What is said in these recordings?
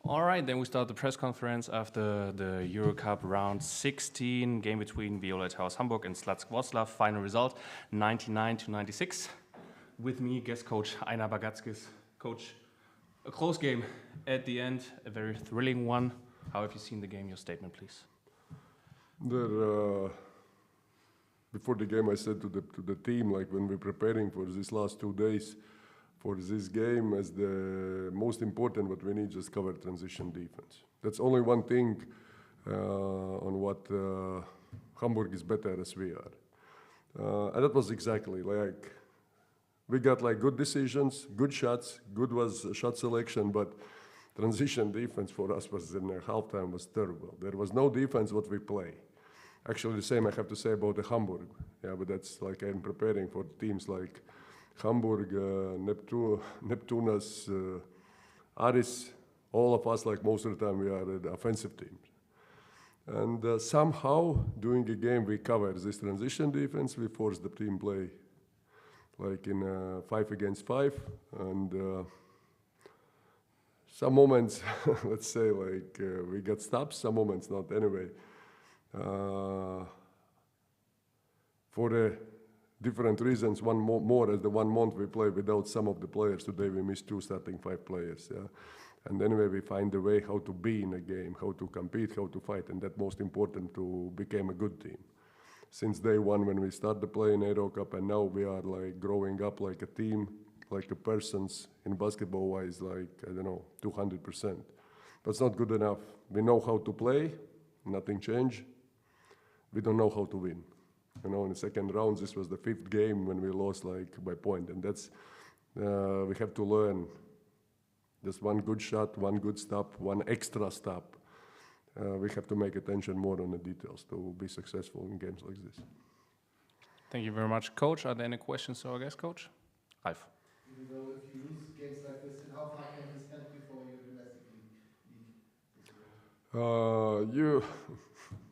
All right, then we start the press conference after the EuroCup round 16 game between Veolia Hamburg and Slask Wroclaw. Final result 99-96. With me, guest coach Ainars Bagatskis. Coach, a close game at the end, a very thrilling one. How have you seen the game? Your statement, please. Before the game, I said to the team, like when we're preparing for these last 2 days, for this game, as the most important, what we need just cover transition defense. That's only one thing on what Hamburg is better as we are. And that was exactly like, we got like good decisions, good shots, good was shot selection, but transition defense for us was in halftime was terrible. There was no defense what we play. Actually the same I have to say about the Hamburg. Yeah, but that's like I'm preparing for teams like Hamburg, Neptunas, Aris, all of us, like most of the time, we are the offensive teams. And somehow, during a game, we cover this transition defense. We force the team play like in 5 against 5. And some moments, let's say, like we got stops, some moments not. Anyway, for the different reasons, one more as the 1 month we play without some of the players. Today we missed 2 starting 5 players. Yeah? And anyway, we find a way how to be in a game, how to compete, how to fight, and that's most important to become a good team. Since day 1 when we start to play in EuroCup, and now we are like growing up like a team, like a persons in basketball-wise, like, I don't know, 200%. But it's not good enough. We know how to play, nothing changed. We don't know how to win. You know, in the second round, this was the 5th game when we lost like by point, and that's we have to learn. Just one good shot, one good stop, one extra stop. We have to make attention more on the details to be successful in games like this. Thank you very much, Coach. Are there any questions to our guest coach? Ralf. Even though if you lose games like this, then how far can this help you for your domestic league?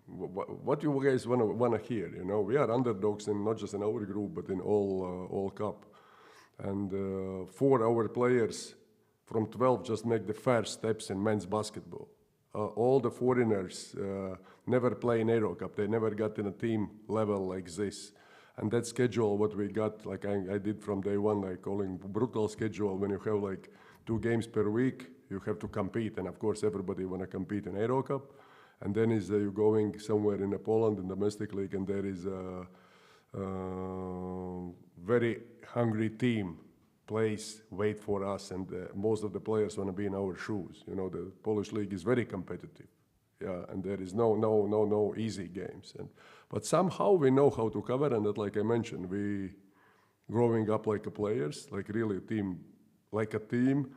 What you guys want to hear, you know, we are underdogs in not just in our group, but in all cup. And 4 our players from 12 just make the first steps in men's basketball. All the foreigners never play in EuroCup. They never got in a team level like this. And that schedule, what we got, like I did from day 1, like calling brutal schedule, when you have like 2 games per week, you have to compete. And of course, everybody want to compete in EuroCup. And then is you going somewhere in Poland in domestic league, and there is a very hungry team plays, wait for us, and most of the players want to be in our shoes. You know, the Polish league is very competitive, yeah, and there is no easy games. But somehow we know how to cover, and that, like I mentioned, we growing up like a players, like really a team, like a team.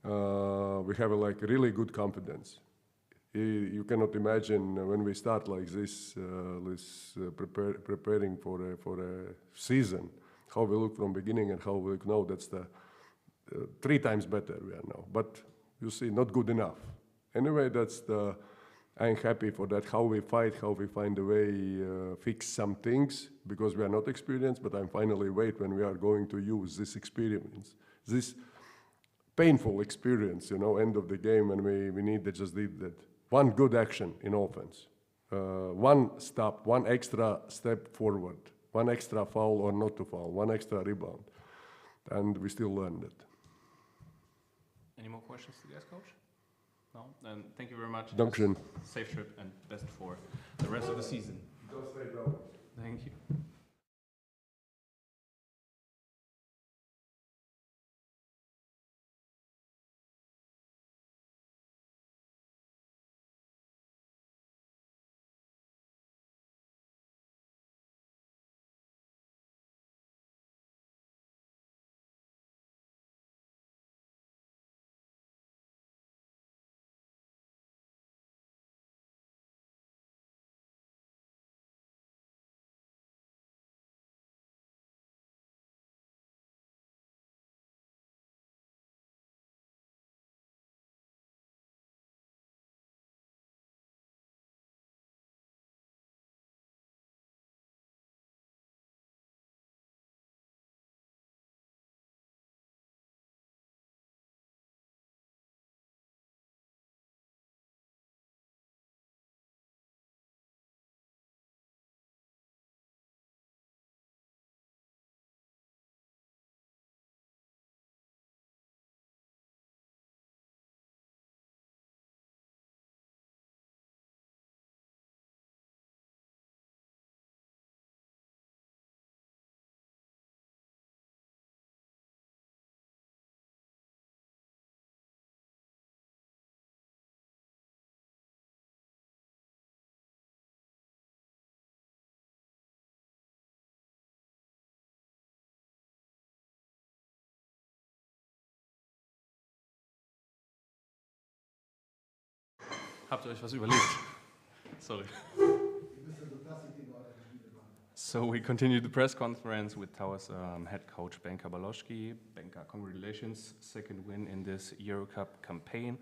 We have like really good confidence. You cannot imagine when we start like this, preparing for a season, how we look from beginning and how we look now. That's the 3 times better we are now. But you see, not good enough. Anyway, that's the. I'm happy for that. How we fight, how we find a way fix some things, because we are not experienced. But I'm finally wait when we are going to use this experience, this painful experience. You know, end of the game when we need to just did that. One good action in offense, 1 stop, 1 extra step forward, 1 extra foul or not to foul, 1 extra rebound, and we still learned it. Any more questions to the guest coach? No? Then thank you very much. Dankeschön. Safe trip and best for the rest of the season. Just stay down. Thank you. Habt ihr euch was überlegt? Sorry. So we continue the press conference with Towers head coach Benka Barloschky. Benka, congratulations, second win in this EuroCup campaign.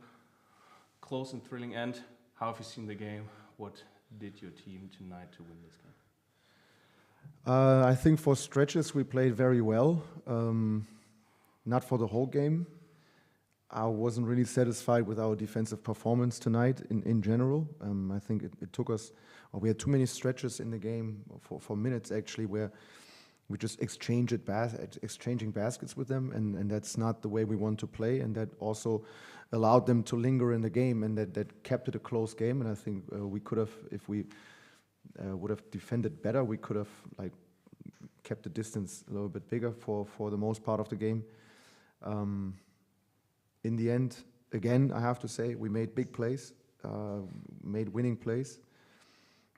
Close and thrilling end. How have you seen the game? What did your team tonight to win this game? I think for stretches we played very well. Not for the whole game. I wasn't really satisfied with our defensive performance tonight in general. I think it took us, or we had too many stretches in the game for minutes actually where we just exchanging baskets with them, and that's not the way we want to play, and that also allowed them to linger in the game, and that kept it a close game. And I think we could have, if we would have defended better, we could have like kept the distance a little bit bigger for the most part of the game. In the end, again, I have to say, we made big plays, made winning plays.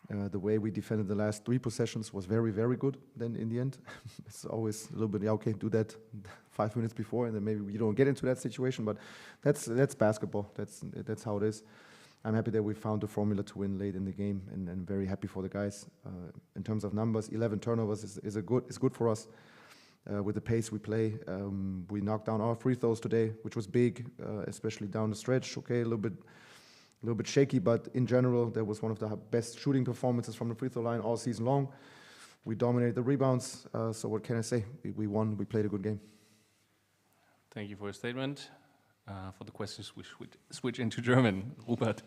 The way we defended the last 3 possessions was very, very good then in the end. It's always a little bit, yeah, okay, do that 5 minutes before and then maybe you don't get into that situation, but that's basketball. That's how it is. I'm happy that we found the formula to win late in the game, and very happy for the guys. In terms of numbers, 11 turnovers is good for us. With the pace we play, we knocked down our free throws today, which was big, especially down the stretch. Okay, a little bit shaky, but in general, that was one of the best shooting performances from the free throw line all season long. We dominated the rebounds, so what can I say? We won, we played a good game. Thank you for your statement. For the questions, we switch into German. Rupert.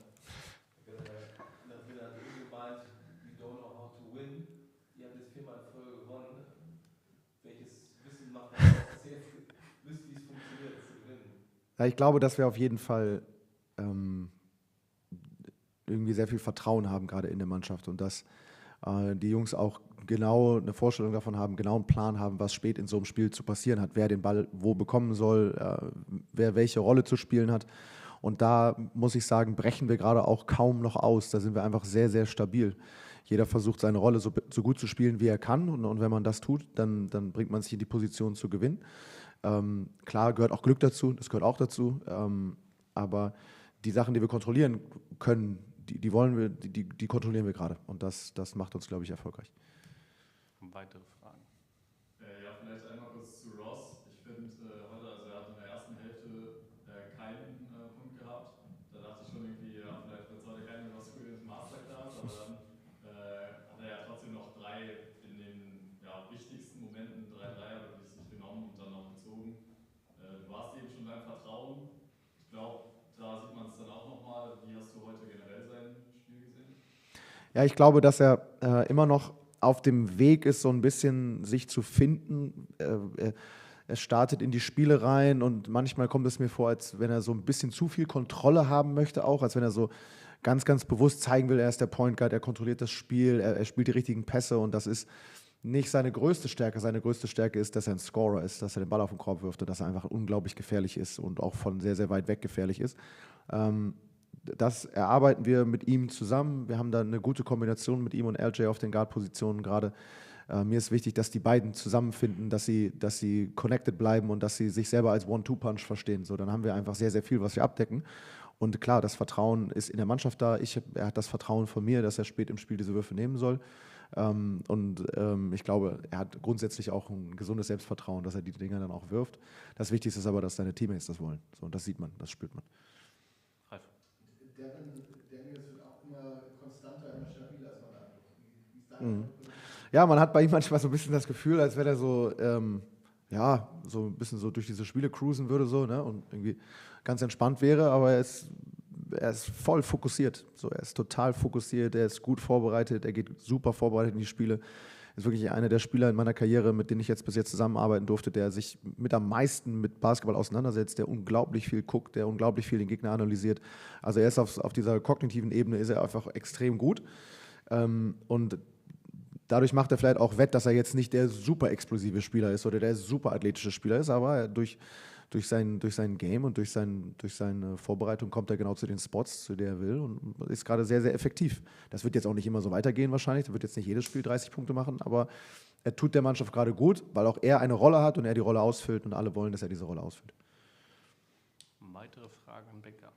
Ja, ich glaube, dass wir auf jeden Fall irgendwie sehr viel Vertrauen haben, gerade in der Mannschaft, und dass die Jungs auch genau eine Vorstellung davon haben, genau einen Plan haben, was spät in so einem Spiel zu passieren hat, wer den Ball wo bekommen soll, wer welche Rolle zu spielen hat. Und da muss ich sagen, brechen wir gerade auch kaum noch aus. Da sind wir einfach sehr, sehr stabil. Jeder versucht, seine Rolle so gut zu spielen, wie er kann. Und wenn man das tut, dann bringt man sich in die Position zu gewinnen. Klar, gehört auch Glück dazu, das gehört auch dazu. Aber die Sachen, die wir kontrollieren können, die kontrollieren wir gerade. Und das macht uns, glaube ich, erfolgreich. Weitere Fragen? Ja, vielleicht einmal kurz zu Ross. Ich finde heute, also er hat in der ersten Hälfte keinen Punkt gehabt. Da dachte ich schon irgendwie, ja, vielleicht wird es heute keine Ross Williams Masterclass, aber dann hat er ja trotzdem noch 3 in den wichtigsten Momenten, 3 Dreier wirklich sich genommen und dann auch gezogen. Du warst eben schon beim Vertrauen. Ich glaube, da sieht man es dann auch nochmal. Wie hast du heute generell sein Spiel gesehen? Ja, ich glaube, dass er immer noch auf dem Weg ist, so ein bisschen sich zu finden. Er startet in die Spiele rein und manchmal kommt es mir vor, als wenn er so ein bisschen zu viel Kontrolle haben möchte auch, als wenn er so ganz, ganz bewusst zeigen will, er ist der Point Guard, er kontrolliert das Spiel, er spielt die richtigen Pässe, und das ist nicht seine größte Stärke. Seine größte Stärke ist, dass er ein Scorer ist, dass er den Ball auf den Korb wirft und dass er einfach unglaublich gefährlich ist und auch von sehr, sehr weit weg gefährlich ist. Das erarbeiten wir mit ihm zusammen. Wir haben da eine gute Kombination mit ihm und LJ auf den Guard-Positionen gerade. Mir ist wichtig, dass die beiden zusammenfinden, dass sie connected bleiben und dass sie sich selber als One-Two-Punch verstehen. So, dann haben wir einfach sehr, sehr viel, was wir abdecken. Und klar, das Vertrauen ist in der Mannschaft da. Er hat das Vertrauen von mir, dass er spät im Spiel diese Würfe nehmen soll. Ich glaube, er hat grundsätzlich auch ein gesundes Selbstvertrauen, dass er die Dinger dann auch wirft. Das Wichtigste ist aber, dass seine Teammates das wollen. So, und das sieht man, das spürt man. Ralf. Daniels wird auch immer konstanter, immer stabiler als man da. Ja, man hat bei ihm manchmal so ein bisschen das Gefühl, als wenn er so, so ein bisschen so durch diese Spiele cruisen würde so, ne, und irgendwie ganz entspannt wäre, aber er ist voll fokussiert. So, er ist total fokussiert, er ist gut vorbereitet, er geht super vorbereitet in die Spiele. Ist wirklich einer der Spieler in meiner Karriere, mit denen ich jetzt bis jetzt zusammenarbeiten durfte, der sich mit am meisten mit Basketball auseinandersetzt, der unglaublich viel guckt, der unglaublich viel den Gegner analysiert. Also er ist auf dieser kognitiven Ebene ist er einfach extrem gut. Und dadurch macht er vielleicht auch wett, dass er jetzt nicht der super explosive Spieler ist oder der super athletische Spieler ist, aber durch sein Game und durch seine Vorbereitung kommt er genau zu den Spots, zu der er will, und ist gerade sehr, sehr effektiv. Das wird jetzt auch nicht immer so weitergehen wahrscheinlich, er wird jetzt nicht jedes Spiel 30 Punkte machen, aber er tut der Mannschaft gerade gut, weil auch er eine Rolle hat und er die Rolle ausfüllt und alle wollen, dass er diese Rolle ausfüllt. Weitere Fragen an Benka?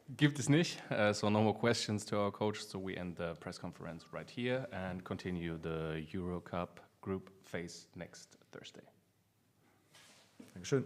Gibt es nicht. So no more questions to our coach. So we end the press conference right here and continue the EuroCup group phase next Thursday. Dankeschön.